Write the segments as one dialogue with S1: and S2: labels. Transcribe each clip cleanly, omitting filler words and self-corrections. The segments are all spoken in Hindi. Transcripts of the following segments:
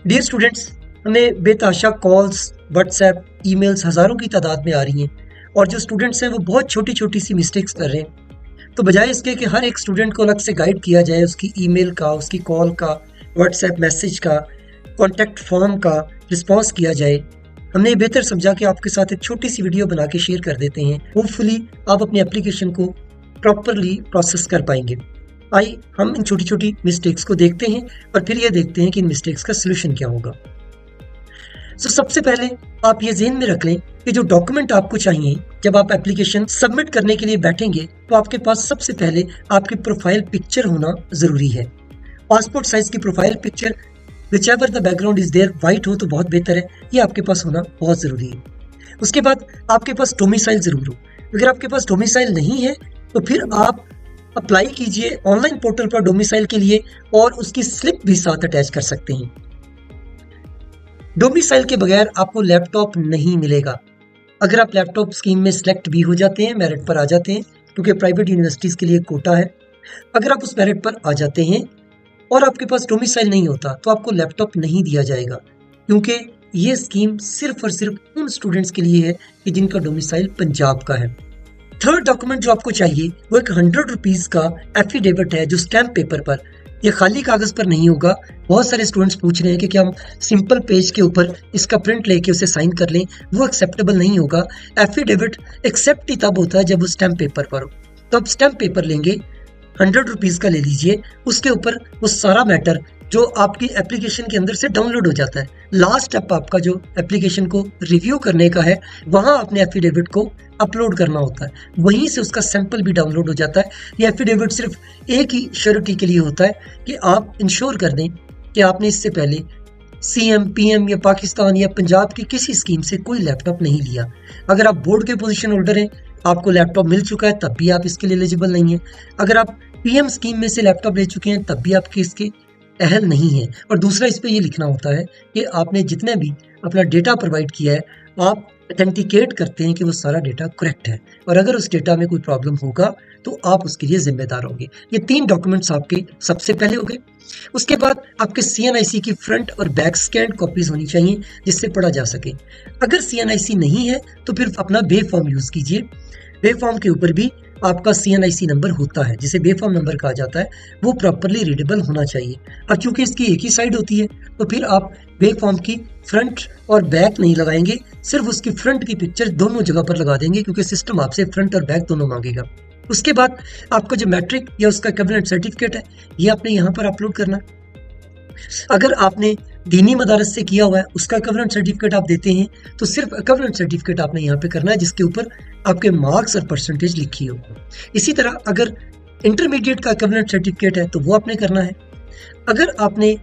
S1: डियर स्टूडेंट्स, हमें बेतहाशा कॉल्स, व्हाट्सएप, ईमेल्स हज़ारों की तादाद में आ रही हैं और जो स्टूडेंट्स हैं वो बहुत छोटी-छोटी सी मिस्टेक्स कर रहे हैं। तो बजाय इसके कि हर एक स्टूडेंट को अलग से गाइड किया जाए, उसकी ईमेल का, उसकी कॉल का, व्हाट्सएप मैसेज का, कॉन्टैक्ट फॉर्म का रिस्पॉन्स किया जाए, हमने ये बेहतर समझा कि आपके साथ एक छोटी सी वीडियो बना के शेयर कर देते हैं। होपफुली आप अपनी एप्लीकेशन को प्रॉपरली प्रोसेस कर पाएंगे। आइए हम इन छोटी छोटी मिस्टेक्स को देखते हैं और फिर ये देखते हैं कि इन मिस्टेक्स का सोल्यूशन क्या होगा। सबसे पहले आप ये ज़हन में रख लें कि जो डॉक्यूमेंट आपको चाहिए जब आप एप्लीकेशन सबमिट करने के लिए बैठेंगे तो आपके पास सबसे पहले आपकी प्रोफाइल पिक्चर होना ज़रूरी है। पासपोर्ट साइज की profile picture, whichever the background is there, white हो तो बहुत बेहतर है, ये आपके पास होना बहुत ज़रूरी है। उसके बाद आपके पास डोमिसाइल ज़रूर हो। अगर आपके पास डोमिसाइल नहीं है तो फिर आप अप्लाई कीजिए ऑनलाइन पोर्टल पर डोमिसाइल के लिए और उसकी स्लिप भी साथ अटैच कर सकते हैं। डोमिसाइल के बगैर आपको लैपटॉप नहीं मिलेगा। अगर आप लैपटॉप स्कीम में सिलेक्ट भी हो जाते हैं, मेरिट पर आ जाते हैं, क्योंकि प्राइवेट यूनिवर्सिटीज़ के लिए कोटा है, अगर आप उस मेरिट पर आ जाते हैं और आपके पास डोमिसाइल नहीं होता तो आपको लैपटॉप नहीं दिया जाएगा, क्योंकि ये स्कीम सिर्फ और सिर्फ उन स्टूडेंट्स के लिए है कि जिनका डोमिसाइल पंजाब का है। थर्ड डॉक्यूमेंट जो आपको चाहिए वो एक 100 रुपीज़ का एफिडेविट है जो स्टैम्प पेपर पर, ये खाली कागज़ पर नहीं होगा। बहुत सारे स्टूडेंट्स पूछ रहे हैं कि क्या हम सिंपल पेज के ऊपर इसका प्रिंट लेके उसे साइन कर लें, वो एक्सेप्टेबल नहीं होगा। एफिडेविट एक्सेप्ट ही तब होता है जब वो स्टैम्प पेपर पर हो। तो आप स्टैम्प पेपर लेंगे, 100 रुपीज़ का ले लीजिए, उसके ऊपर वो सारा मैटर जो आपकी एप्लीकेशन के अंदर से डाउनलोड हो जाता है। लास्ट स्टेप आपका जो एप्लीकेशन को रिव्यू करने का है, वहाँ आपने एफिडेविट को अपलोड करना होता है, वहीं से उसका सैंपल भी डाउनलोड हो जाता है। ये एफिडेविट सिर्फ एक ही श्योरिटी के लिए होता है कि आप इंश्योर कर दें कि आपने इससे पहले सीएम, पीएम या पाकिस्तान या पंजाब की किसी स्कीम से कोई लैपटॉप नहीं लिया। अगर आप बोर्ड के पोजीशन होल्डर हैं, आपको लैपटॉप मिल चुका है, तब भी आप इसके लिए एलिजिबल नहीं है। अगर आप पीएम स्कीम में से लैपटॉप ले चुके हैं, तब भी आपके इसके अहल नहीं है। और दूसरा, इस पे ये लिखना होता है कि आपने जितने भी अपना डेटा प्रोवाइड किया है, आप ऑथेंटिकेट करते हैं कि वो सारा डेटा करेक्ट है, और अगर उस डेटा में कोई प्रॉब्लम होगा तो आप उसके लिए जिम्मेदार होंगे। ये 3 डॉक्यूमेंट्स आपके सबसे पहले हो गए। उसके बाद आपके CNIC की फ्रंट और बैक स्कैन कॉपीज होनी चाहिए जिससे पढ़ा जा सके। अगर CNIC नहीं है तो फिर अपना बे फॉर्म यूज़ कीजिए। बे फॉर्म के ऊपर भी आपका CNIC नंबर होता है, जिसे बे फॉर्म नंबर कहा जाता है, वो प्रॉपरली रीडेबल होना चाहिए। और क्योंकि इसकी एक ही साइड होती है तो फिर आप बे फॉर्म की फ्रंट और बैक नहीं लगाएंगे, सिर्फ उसकी फ्रंट की पिक्चर दोनों जगह पर लगा देंगे, क्योंकि सिस्टम आपसे फ्रंट और बैक दोनों मांगेगा। उसके बाद आपका जो मैट्रिक या उसका इक्विवेलेंट सर्टिफिकेट है, ये आपने यहाँ पर अपलोड करना है। अगर आपने दीनी मदारस से किया हुआ है, उसका इक्विवेलेंट सर्टिफिकेट आप देते हैं, तो सिर्फ इक्विवेलेंट सर्टिफिकेट आपने यहाँ पे करना है जिसके ऊपर आपके मार्क्स और परसेंटेज लिखी हो। इसी तरह अगर इंटरमीडिएट का इक्विवेलेंट सर्टिफिकेट है तो वो आपने करना है। अगर आपने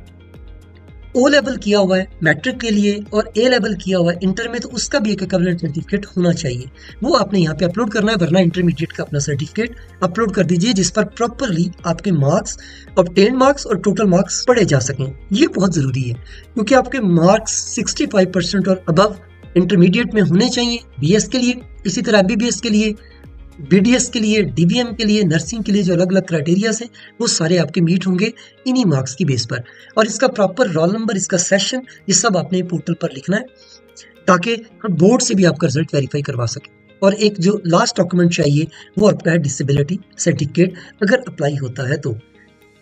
S1: O लेवल किया हुआ है मैट्रिक के लिए और A लेवल किया हुआ है इंटर में, तो उसका भी एक इक्विवेलेंट सर्टिफिकेट होना चाहिए, वो आपने यहाँ पे अपलोड करना है। वरना इंटरमीडिएट का अपना सर्टिफिकेट अपलोड कर दीजिए जिस पर प्रॉपरली आपके मार्क्स, ऑब्टेन्ड मार्क्स और टोटल मार्क्स पढ़े जा सकें। ये बहुत ज़रूरी है क्योंकि आपके मार्क्स 65% और अबव इंटरमीडिएट में होने चाहिए BS के लिए। इसी तरह MBBS के लिए, BDS के लिए, DBM के लिए, नर्सिंग के लिए जो अलग अलग क्राइटेरियाज हैं वो सारे आपके मीट होंगे इन्हीं मार्क्स की बेस पर। और इसका प्रॉपर रोल नंबर, इसका सेशन, ये सब आपने पोर्टल पर लिखना है ताकि हम बोर्ड से भी आपका रिजल्ट वेरीफाई करवा सकें। और एक जो लास्ट डॉक्यूमेंट चाहिए वो आपका है डिसेबिलिटी सर्टिफिकेट, अगर अप्लाई होता है तो।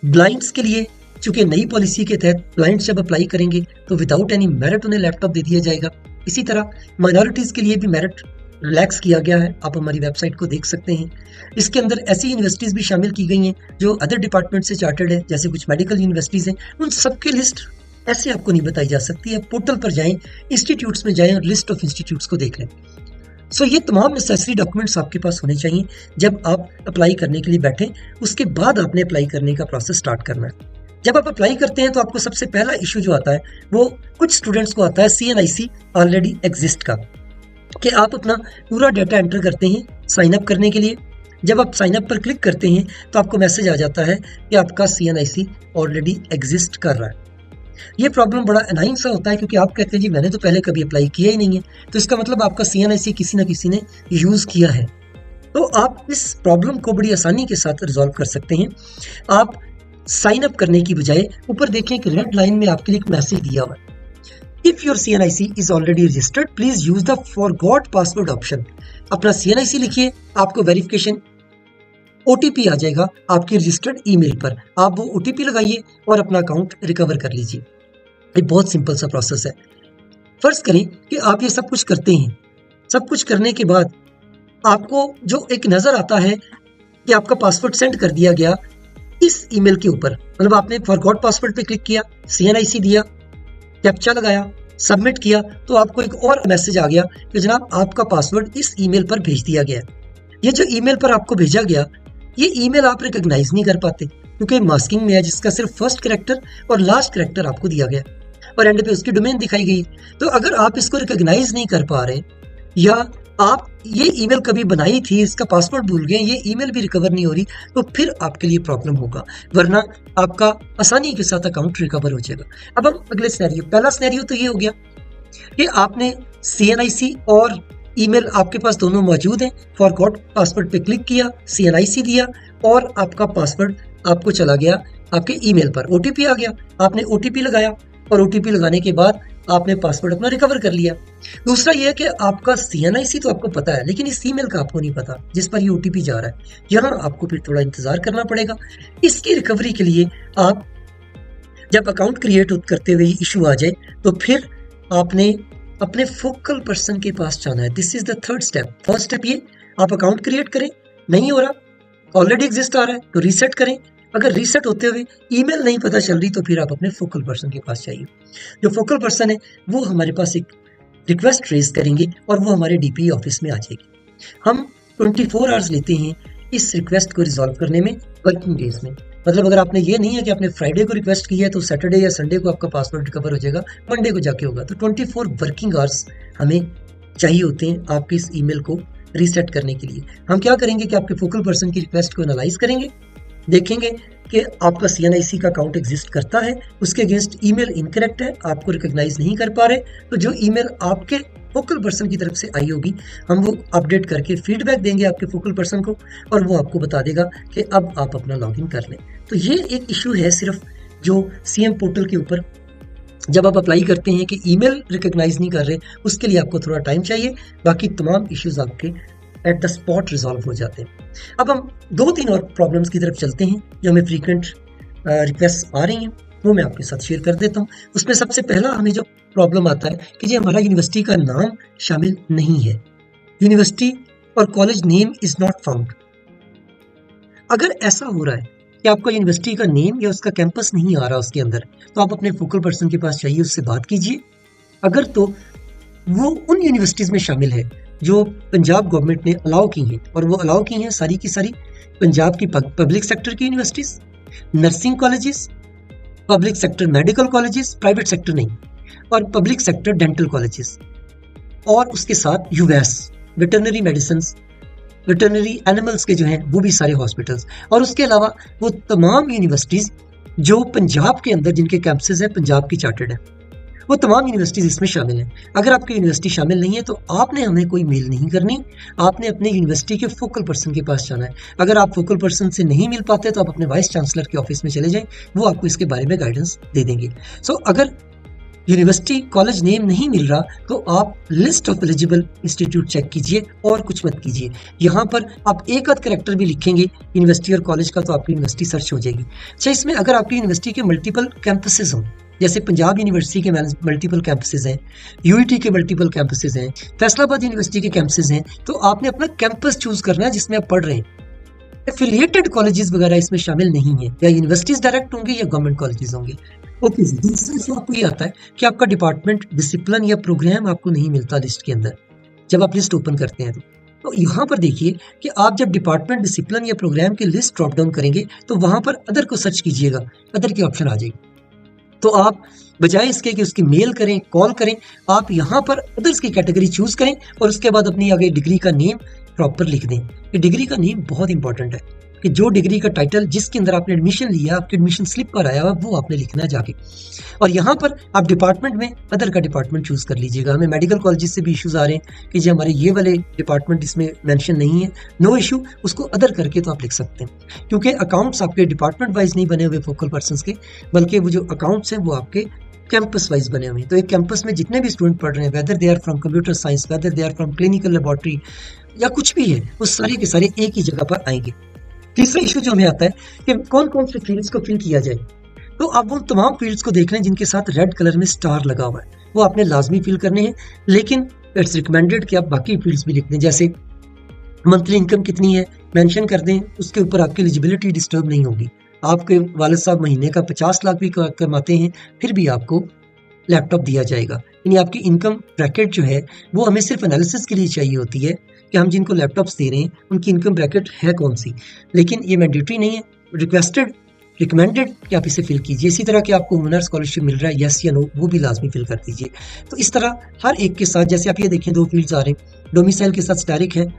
S1: ब्लाइंड्स के लिए, चूंकि नई पॉलिसी के तहत ब्लाइंड्स जब अप्लाई करेंगे तो विदाउट एनी मेरिट उन्हें लैपटॉप दे दिया जाएगा। इसी तरह माइनॉरिटीज़ के लिए भी मेरिट रिलैक्स किया गया है, आप हमारी वेबसाइट को देख सकते हैं। इसके अंदर ऐसी यूनिवर्सिटीज़ भी शामिल की गई हैं जो अदर डिपार्टमेंट से चार्टर्ड है, जैसे कुछ मेडिकल यूनिवर्सिटीज़ हैं। उन सब की लिस्ट ऐसे आपको नहीं बताई जा सकती है। पोर्टल पर जाएं, इंस्टीट्यूट्स में जाएं और लिस्ट ऑफ इंस्टीट्यूट्स को देख लें। ये तमाम नेसेसरी डॉक्यूमेंट्स आपके पास होने चाहिए जब आप अप्लाई करने के लिए बैठें। उसके बाद आपने अप्लाई करने का प्रोसेस स्टार्ट करना है। जब आप अप्लाई करते हैं तो आपको सबसे पहला इशू जो आता है वो कुछ स्टूडेंट्स को आता है CNIC ऑलरेडी एग्जिस्ट का, कि आप अपना पूरा डाटा एंटर करते हैं साइन अप करने के लिए। जब आप साइन अप पर क्लिक करते हैं तो आपको मैसेज आ जाता है कि आपका CNIC ऑलरेडी एग्जिस्ट कर रहा है। ये प्रॉब्लम बड़ा अनाइंग सा होता है क्योंकि आप कहते हैं जी मैंने तो पहले कभी अप्लाई किया ही नहीं है, तो इसका मतलब आपका CNIC किसी न किसी ने यूज़ किया है। तो आप इस प्रॉब्लम को बड़ी आसानी के साथ रिजॉल्व कर सकते हैं। आप साइन अप करने की बजाय ऊपर देखें कि रेड लाइन में आपके लिए एक मैसेज दिया हुआ है, if your CNIC is already registered please use the forgot password option. अपना CNIC लिखिए, आपको वेरिफिकेशन OTP आ जाएगा आपकी रजिस्टर्ड ईमेल पर, आप वो OTP लगाइए और अपना अकाउंट रिकवर कर लीजिए। ये बहुत सिंपल सा प्रोसेस है। फर्ज करें कि आप ये सब कुछ करते हैं, सब कुछ करने के बाद आपको जो एक नजर आता है कि आपका पासवर्ड सेंड कर दिया गया इस ईमेल के ऊपर, मतलब आपने फॉरगॉट पासवर्ड पे क्लिक किया, CNIC दिया, कैप्चा लगाया, सबमिट किया, तो आपको एक और मैसेज आ गया कि जनाब आपका पासवर्ड इस ईमेल पर भेज दिया गया। ये जो ईमेल पर आपको भेजा गया, ये ईमेल आप रिकॉग्नाइज नहीं कर पाते क्योंकि मास्किंग में है, जिसका सिर्फ फर्स्ट कैरेक्टर और लास्ट कैरेक्टर आपको दिया गया और एंड पे उसकी डोमेन दिखाई गई। तो अगर आप इसको रिकॉग्नाइज नहीं कर पा रहे या आप ये ईमेल कभी बनाई थी, इसका पासवर्ड भूल गए, ये ईमेल भी रिकवर नहीं हो रही, तो फिर आपके लिए प्रॉब्लम होगा, वरना आपका आसानी के साथ अकाउंट रिकवर हो जाएगा। अब हम अगले सिनेरियो, पहला सिनेरियो तो ये हो गया कि आपने CNIC और ईमेल आपके पास दोनों मौजूद हैं, फॉरगॉट पासवर्ड पे क्लिक किया, CNIC दिया और आपका पासवर्ड आपको चला गया आपके ईमेल पर, OTP आ गया, आपने OTP लगाया और OTP लगाने के बाद आपने पासवर्ड अपना रिकवर कर लिया। दूसरा यह है कि आपका CNIC तो आपको पता है, लेकिन इस ईमेल का आपको नहीं पता जिस पर ये OTP जा रहा है। यहाँ आपको फिर थोड़ा इंतजार करना पड़ेगा। इसकी रिकवरी के लिए आप जब अकाउंट क्रिएट करते हुए इशू आ जाए तो फिर आपने अपने फोकल पर्सन के पास जाना है। This is the third step. First step ये, आप अकाउंट क्रिएट करें, नहीं हो रहा, ऑलरेडी एग्जिस्ट आ रहा है तो रीसेट करें। अगर रीसेट होते हुए ईमेल नहीं पता चल रही तो फिर आप अपने फोकल पर्सन के पास जाइए। जो फोकल पर्सन है वो हमारे पास एक रिक्वेस्ट रेज करेंगे और वो हमारे DPE ऑफिस में आ जाएगी। हम 24 आवर्स लेते हैं इस रिक्वेस्ट को रिजॉल्व करने में, वर्किंग डेज में। मतलब अगर आपने ये नहीं है कि आपने फ्राइडे को रिक्वेस्ट की है तो सैटरडे या संडे को आपका पासवर्ड रिकवर हो जाएगा, मंडे को जाके होगा। तो 24 वर्किंग आवर्स हमें चाहिए होते हैं आपके इस ईमेल को रीसेट करने के लिए। हम क्या करेंगे कि आपके फोकल पर्सन की रिक्वेस्ट को एनालाइज करेंगे, देखेंगे कि आपका CNIC का अकाउंट एग्जिस्ट करता है, उसके अगेंस्ट ईमेल इनकरेक्ट है, आपको रिकॉग्नाइज नहीं कर पा रहे, तो जो ईमेल आपके फोकल पर्सन की तरफ से आई होगी हम वो अपडेट करके फीडबैक देंगे आपके फोकल पर्सन को और वो आपको बता देगा कि अब आप अपना लॉगिन कर लें। तो ये एक इशू है सिर्फ जो CM पोर्टल के ऊपर जब आप अप्लाई करते हैं कि ईमेल रिकॉग्नाइज नहीं कर रहे, उसके लिए आपको थोड़ा टाइम चाहिए, बाकी तमाम इश्यूज आपके एट द स्पॉट रिजॉल्व हो जाते हैं। अब हम 2-3 और प्रॉब्लम्स की तरफ चलते हैं जो हमें फ्रीक्वेंट रिक्वेस्ट आ रही हैं, वो मैं आपके साथ शेयर कर देता हूँ। उसमें सबसे पहला हमें जो प्रॉब्लम आता है कि जी हमारा यूनिवर्सिटी का नाम शामिल नहीं है, यूनिवर्सिटी और college name is not found. अगर ऐसा हो रहा है कि आपका यूनिवर्सिटी का नेम या उसका कैंपस नहीं आ रहा उसके अंदर, तो आप अपने फोकल पर्सन के पास जाइए, उससे बात कीजिए। अगर तो वो उन यूनिवर्सिटीज में शामिल है जो पंजाब गवर्नमेंट ने अलाउ की हैं, और वो अलाउ की हैं सारी की सारी पंजाब की पब्लिक सेक्टर की universities, nursing colleges, public sector medical colleges, private sector नहीं, और पब्लिक सेक्टर डेंटल कॉलेजेस, और उसके साथ US veterinary medicine, veterinary animals के जो हैं वो भी सारे हॉस्पिटल्स, और उसके अलावा वो तमाम यूनिवर्सिटीज जो पंजाब के अंदर जिनके कैंपसेस हैं पंजाब की चार्टर्ड है, वो तमाम यूनिवर्सिटीज इसमें शामिल हैं। अगर आपकी यूनिवर्सिटी शामिल नहीं है तो आपने हमें कोई मेल नहीं करनी, आपने अपने यूनिवर्सिटी के फोकल पर्सन के पास जाना है। अगर आप फोकल पर्सन से नहीं मिल पाते तो आप अपने वाइस चांसलर के ऑफिस में चले जाएं, वो आपको इसके बारे में गाइडेंस दे देंगे। सो अगर यूनिवर्सिटी कॉलेज नेम नहीं मिल रहा तो आप list of eligible institute check कीजिए और कुछ मत कीजिए। यहाँ पर आप एक आध कैरेक्टर भी लिखेंगे यूनिवर्सिटी और कॉलेज का तो आपकी यूनिवर्सिटी सर्च हो जाएगी। अच्छा, इसमें अगर आपकी यूनिवर्सिटी के मल्टीपल कैंपसेस हों, जैसे पंजाब यूनिवर्सिटी के मल्टीपल कैंपसेस हैं, UET के मल्टीपल कैंपसेस हैं, फैसलाबाद यूनिवर्सिटी के कैंपसेस हैं, तो आपने अपना कैंपस चूज करना है जिसमें आप पढ़ रहे हैं। एफिलिएटेड कॉलेजेस वगैरह इसमें शामिल नहीं है, या यूनिवर्सिटीज डायरेक्ट होंगे या गवर्नमेंट कॉलेजेस होंगे। ओके, दूसरा इशू आपको ये आता है कि आपका डिपार्टमेंट, डिसिप्लिन या प्रोग्राम आपको नहीं मिलता लिस्ट के अंदर जब आप लिस्ट ओपन करते हैं। तो यहाँ पर देखिए कि आप जब डिपार्टमेंट, डिसिप्लिन या प्रोग्राम की लिस्ट ड्रॉप डाउन करेंगे तो वहां पर अदर को सर्च कीजिएगा, अदर की ऑप्शन आ जाएगी। तो आप बजाय इसके कि उसकी मेल करें, कॉल करें, आप यहाँ पर अदर्स की कैटेगरी चूज करें और उसके बाद अपनी आगे डिग्री का नेम प्रॉपर लिख दें। ये डिग्री का नेम बहुत इंपॉर्टेंट है कि जो डिग्री का टाइटल जिसके अंदर आपने एडमिशन लिया, आपके एडमिशन स्लिप पर आया हुआ, वो आपने लिखना है जाके। और यहाँ पर आप डिपार्टमेंट में अदर का डिपार्टमेंट चूज कर लीजिएगा। हमें मेडिकल कॉलेजेस से भी इश्यूज आ रहे हैं कि जो हमारे ये वाले डिपार्टमेंट इसमें मेंशन नहीं है, नो इशू, उसको अदर करके तो आप लिख सकते हैं, क्योंकि अकाउंट्स आपके डिपार्टमेंट वाइज नहीं बने हुए फोकल पर्सन के, बल्कि वो जो अकाउंट्स हैं वो आपके कैंपस वाइज बने हुए हैं। तो एक कैंपस में जितने भी स्टूडेंट पढ़ रहे हैं, whether they are from computer science, whether they are from clinical laboratory या कुछ भी है, वो सारे के सारे एक ही जगह पर आएंगे। तीसरा इशू जो हमें आता है कि कौन कौन से फील्ड्स को फिल किया जाए। तो आप वो तमाम फील्ड्स को देख लें जिनके साथ रेड कलर में स्टार लगा हुआ है, वो आपने लाजमी फिल करने हैं। लेकिन इट्स रिकमेंडेड कि आप बाकी फील्ड्स भी लिख दें, जैसे मंथली इनकम कितनी है मेंशन कर दें, उसके ऊपर आपकी एलिजिबिलिटी डिस्टर्ब नहीं होगी। आपके वालिद साहब महीने का 50 लाख भी कमाते हैं, फिर भी आपको लैपटॉप दिया जाएगा। यानी आपकी इनकम ब्रैकेट जो है वो हमें सिर्फ एनालिसिस के लिए चाहिए होती है कि हम जिनको लैपटॉप्स दे रहे हैं उनकी इनकम ब्रैकेट है कौन सी, लेकिन ये मैंडेटरी नहीं है, रिक्वेस्टेड रिकमेंडेड कि आप इसे फिल कीजिए। इसी तरह कि आपको हुनर स्कॉलरशिप मिल रहा है यस या नो, वो भी लाजमी फिल कर दीजिए। तो इस तरह हर एक के साथ, जैसे आप ये देखें 2 फील्ड्स आ रहे हैं, डोमिसाइल के साथ स्टैरिक है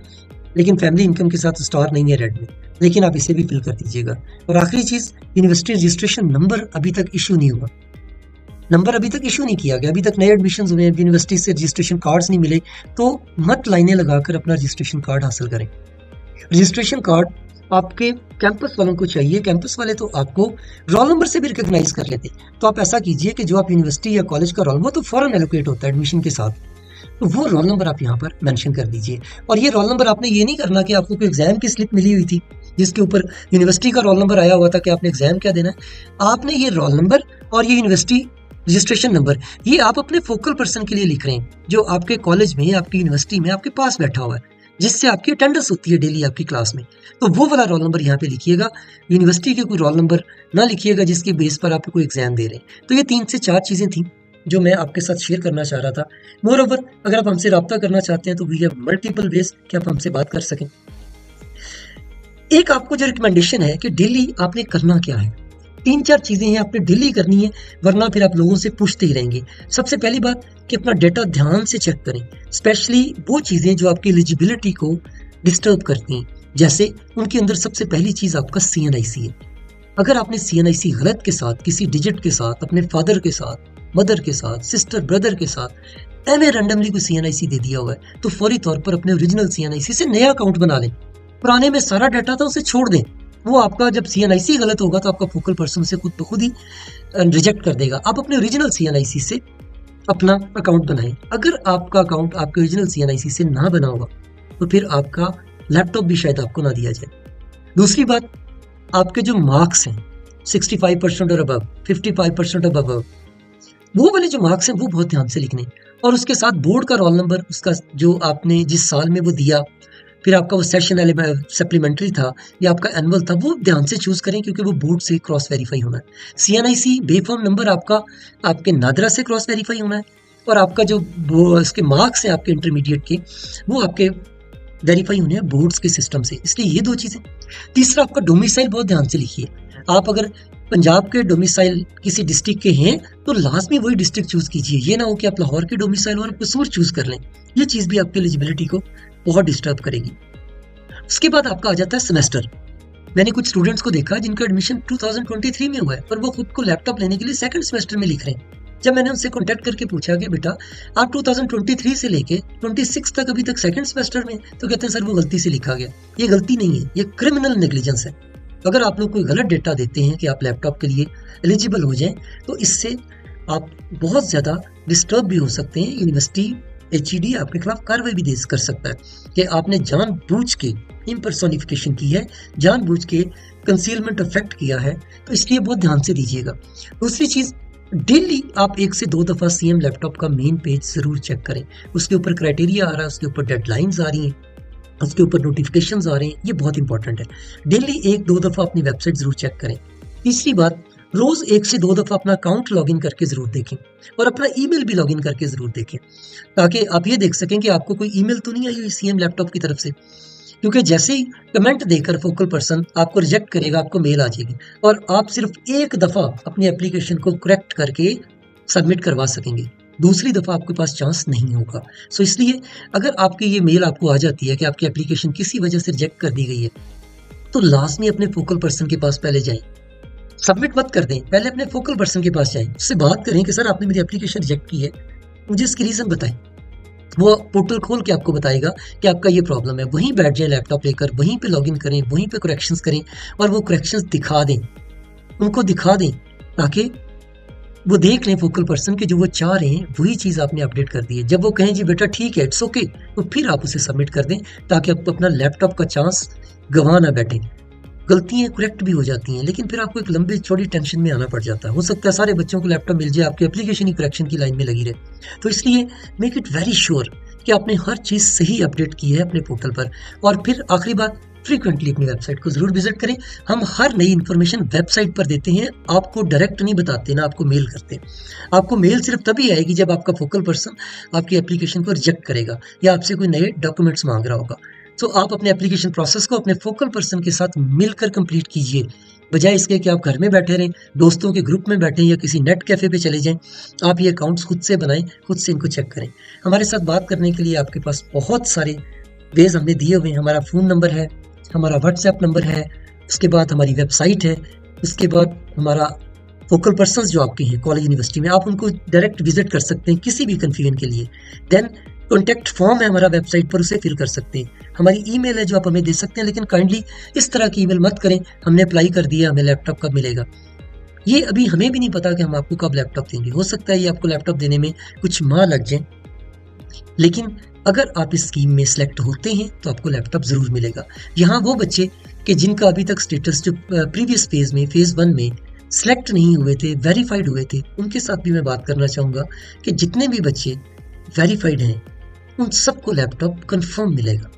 S1: लेकिन फैमिली इनकम के साथ स्टार नहीं है रेड में, लेकिन आप इसे भी फिल कर दीजिएगा। और आखिरी चीज, यूनिवर्सिटी रजिस्ट्रेशन नंबर अभी तक इशू नहीं हुआ, नंबर अभी तक इशू नहीं किया गया, अभी तक नए एडमिशन हुए हैं, यूनिवर्सिटी से रजिस्ट्रेशन कार्ड्स नहीं मिले, तो मत लाइनें लगाकर अपना रजिस्ट्रेशन कार्ड हासिल करें। रजिस्ट्रेशन कार्ड आपके कैंपस वालों को चाहिए, कैंपस वाले तो आपको रोल नंबर से भी रिकॉग्नाइज कर लेते हैं। तो आप ऐसा कीजिए कि जो आप यूनिवर्सिटी या कॉलेज का रोल नंबर तो फौरन एलोकेट होता है एडमिशन के साथ, तो वो रोल नंबर आप यहाँ पर मेंशन कर दीजिए। और ये रोल नंबर आपने ये नहीं करना कि आपको कोई एग्जाम की स्लिप मिली हुई थी जिसके ऊपर यूनिवर्सिटी का रोल नंबर आया हुआ था कि आपने एग्जाम क्या देना है। आपने ये रोल नंबर और ये यूनिवर्सिटी रजिस्ट्रेशन नंबर ये आप अपने फोकल पर्सन के लिए लिख रहे हैं, जो आपके कॉलेज में, आपकी यूनिवर्सिटी में आपके पास बैठा हुआ है, जिससे आपकी अटेंडेंस होती है डेली आपकी क्लास में। तो वो वाला रोल नंबर यहाँ पे लिखिएगा, यूनिवर्सिटी के कोई रोल नंबर ना लिखिएगा जिसके बेस पर आप कोई एग्जाम दे रहे हैं। तो ये 3 से 4 चीज़ें थी जो मैं आपके साथ शेयर करना चाह रहा था। मोर ओवर, अगर आप हमसे रब्ता करना चाहते हैं तो वी हैव मल्टीपल वेज कि आप हमसे बात कर सकें। एक आपको जो रिकमेंडेशन है कि डेली आपने करना क्या है, 3-4 चीजें हैं आपने डेली करनी है, वरना फिर आप लोगों से पूछते ही रहेंगे। सबसे पहली बात कि अपना डेटा ध्यान से चेक करें, स्पेशली वो चीजें जो आपकी एलिजिबिलिटी को डिस्टर्ब करती हैं। जैसे उनके अंदर सबसे पहली चीज आपका CNIC है। अगर आपने CNIC गलत के साथ, किसी डिजिट के साथ, अपने फादर के साथ, मदर के साथ, सिस्टर ब्रदर के साथ एवं रैंडमली कोई CNIC दे दिया हुआ है, तो फौरी तौर पर अपने ओरिजिनल CNIC से नया अकाउंट बना लें। पुराने में सारा डाटा था उसे छोड़ दें, वो आपका जब CNIC गलत होगा तो आपका फोकल पर्सन से खुद ब खुद ही रिजेक्ट कर देगा। आप अपने ओरिजिनल CNIC से अपना अकाउंट बनाएं। अगर आपका अकाउंट आपके ओरिजिनल CNIC से ना बना होगा तो फिर आपका लैपटॉप भी शायद आपको ना दिया जाए। दूसरी बात, आपके जो मार्क्स हैं 65% और अबव, 55% और अबव, वो वाले जो मार्क्स हैं वो बहुत ध्यान से लिखने, और उसके साथ बोर्ड का रोल नंबर, उसका जो आपने जिस साल में वो दिया, फिर आपका वो सेशन सप्लीमेंट्री था या आपका एनुअल था, वो ध्यान से चूज करें क्योंकि वो बोर्ड से क्रॉस वेरीफाई होना है। CNIC बेफॉर्म नंबर आपका आपके नादरा से क्रॉस वेरीफाई होना है, और आपका जो उसके मार्क्स हैं आपके इंटरमीडिएट के, वो आपके वेरीफाई होने हैं बोर्ड्स के सिस्टम से। इसलिए ये 2 चीजें। तीसरा, आपका डोमिसाइल बहुत ध्यान से लिखिए। आप अगर पंजाब के डोमिसाइल किसी डिस्ट्रिक्ट के हैं तो लाजमी वही डिस्ट्रिक्ट चूज कीजिए, ये ना हो कि आप लाहौर के डोमिसाइल और कसूर चूज कर लें। ये चीज भी आपकी एलिजिबिलिटी को बहुत डिस्टर्ब करेगी। उसके बाद आपका आ जाता है सेमेस्टर। मैंने कुछ स्टूडेंट्स को देखा जिनका एडमिशन 2023 में हुआ है, पर वो खुद को लैपटॉप लेने के लिए सेकंड सेमेस्टर में लिख रहे हैं। जब मैंने उनसे कांटेक्ट करके पूछा कि बेटा आप 2023 से लेके 26 तक अभी तक सेकंड सेमेस्टर में, तो कहते हैं सर वो गलती से लिखा गया। ये गलती नहीं है, ये क्रिमिनल नेग्लिजेंस है। अगर आप लोग कोई गलत डेटा देते हैं कि आप लैपटॉप के लिए एलिजिबल हो जाएं, तो इससे आप बहुत ज़्यादा डिस्टर्ब भी हो सकते हैं। यूनिवर्सिटी HED आपके खिलाफ कार्रवाई भी कर सकता है कि आपने जानबूझ के इम्पर्सोनिफिकेशन की है, जानबूझ के कंसीलमेंट इफेक्ट किया है, तो इसलिए बहुत ध्यान से दीजिएगा। दूसरी चीज़, डेली आप 1 से 2 दफ़ा CM लैपटॉप का मेन पेज ज़रूर चेक करें। उसके ऊपर क्राइटेरिया आ रहा है, उसके ऊपर डेडलाइंस आ रही हैं, उसके ऊपर नोटिफिकेशंस आ रहे हैं, ये बहुत इंपॉर्टेंट है। डेली 1-2 दफ़ा अपनी वेबसाइट ज़रूर चेक करें। तीसरी बात, रोज़ 1 से 2 दफ़ा अपना अकाउंट लॉगिन करके ज़रूर देखें, और अपना ईमेल भी लॉगिन करके ज़रूर देखें, ताकि आप ये देख सकें कि आपको कोई ईमेल तो नहीं आई हुई CM लैपटॉप की तरफ से। क्योंकि जैसे ही कमेंट देकर फोकल पर्सन आपको रिजेक्ट करेगा, आपको मेल आ जाएगी, और आप सिर्फ 1 दफ़ा अपनी एप्लीकेशन को करेक्ट करके सबमिट करवा सकेंगे, दूसरी दफ़ा आपके पास चांस नहीं होगा। सो इसलिए अगर आपकी ये मेल आपको आ जाती है कि आपकी एप्लीकेशन किसी वजह से रिजेक्ट कर दी गई है, तो लाजमी अपने फोकल पर्सन के पास पहले जाएं, सबमिट मत कर दें, पहले अपने फोकल पर्सन के पास जाएं, उससे बात करें कि सर आपने मेरी एप्लीकेशन रिजेक्ट की है, मुझे इसकी रीज़न बताएं। वो पोर्टल खोल के आपको बताएगा कि आपका ये प्रॉब्लम है। वहीं बैठ जाए लैपटॉप लेकर, वहीं पे लॉगिन करें, वहीं पे करेक्शंस करें, और वो करेक्शंस दिखा दें, उनको दिखा दें, ताकि वो देख लें फोकल पर्सन के जो वो चाह रहे हैं वही चीज़ आपने अपडेट कर दी है। जब वो कहें जी बेटा ठीक है, इट्स ओके, तो फिर आप उसे सबमिट कर दें ताकि आपको अपना लैपटॉप का चांस गंवा ना बैठे। गलतियाँ करेक्ट भी हो जाती हैं, लेकिन फिर आपको एक लंबी चौड़ी टेंशन में आना पड़ जाता है। हो सकता है सारे बच्चों को लैपटॉप मिल जाए, आपकी एप्लीकेशन ही करेक्शन की लाइन में लगी रहे। तो इसलिए मेक इट वेरी श्योर कि आपने हर चीज़ सही अपडेट की है अपने पोर्टल पर। और फिर आखिरी बात, फ्रीक्वेंटली अपनी वेबसाइट को ज़रूर विजिट करें। हम हर नई इन्फॉर्मेशन वेबसाइट पर देते हैं, आपको डायरेक्ट नहीं बताते, ना आपको मेल करते। आपको मेल सिर्फ तभी आएगी जब आपका फोकल पर्सन आपकी एप्लीकेशन को रिजेक्ट करेगा या आपसे कोई नए डॉक्यूमेंट्स मांग रहा होगा। तो आप अपने एप्लीकेशन प्रोसेस को अपने फोकल पर्सन के साथ मिलकर कंप्लीट कीजिए, बजाय इसके कि आप घर में बैठे रहें, दोस्तों के ग्रुप में बैठें या किसी नेट कैफ़े पे चले जाएं। आप ये अकाउंट्स खुद से बनाएं, खुद से इनको चेक करें। हमारे साथ बात करने के लिए आपके पास बहुत सारे वेज हमने दिए हुए हैं। हमारा फ़ोन नंबर है, हमारा व्हाट्सएप नंबर है, उसके बाद हमारी वेबसाइट है, उसके बाद हमारा फोकल पर्सन्स जो आपके हैं कॉलेज यूनिवर्सिटी में, आप उनको डायरेक्ट विजिट कर सकते हैं किसी भी कन्फ्यूजन के लिए। देन कॉन्टैक्ट फॉर्म है हमारा वेबसाइट पर, उसे फिल कर सकते हैं। हमारी ईमेल है जो आप हमें दे सकते हैं, लेकिन काइंडली इस तरह की ईमेल मत करें, हमने अप्लाई कर दिया, हमें लैपटॉप कब मिलेगा। ये अभी हमें भी नहीं पता कि हम आपको कब लैपटॉप देंगे। हो सकता है ये आपको लैपटॉप देने में कुछ माह लग जाए, लेकिन अगर आप इस स्कीम में सिलेक्ट होते हैं तो आपको लैपटॉप ज़रूर मिलेगा। यहाँ वो बच्चे कि जिनका अभी तक स्टेटस जो प्रीवियस फेज़ में फेज़ 1 में सिलेक्ट नहीं हुए थे, वेरीफाइड हुए थे, उनके साथ भी मैं बात करना चाहूँगा कि जितने भी बच्चे वेरीफाइड हैं उन सबको लैपटॉप कंफर्म मिलेगा।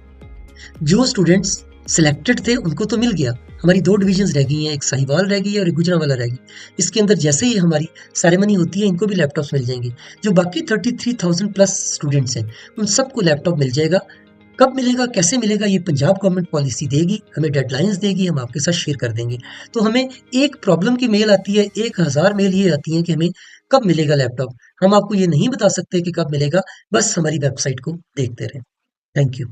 S1: जो स्टूडेंट्स सिलेक्टेड थे उनको तो मिल गया। हमारी 2 डिविजन्स रह गई हैं, एक साहिवाल रह गई है और एक गुजरांवाला रह गई। इसके अंदर जैसे ही हमारी सेरेमनी होती है इनको भी लैपटॉप्स मिल जाएंगे। जो बाकी 33,000 प्लस स्टूडेंट्स हैं उन सबको लैपटॉप मिल जाएगा। कब मिलेगा, कैसे मिलेगा, ये पंजाब गवर्नमेंट पॉलिसी देगी, हमें डेडलाइंस देगी, हम आपके साथ शेयर कर देंगे। तो हमें एक प्रॉब्लम की मेल आती है, 1000 मेल ये आती है कि हमें कब मिलेगा लैपटॉप। हम आपको ये नहीं बता सकते कि कब मिलेगा, बस हमारी वेबसाइट को देखते रहें। Thank you.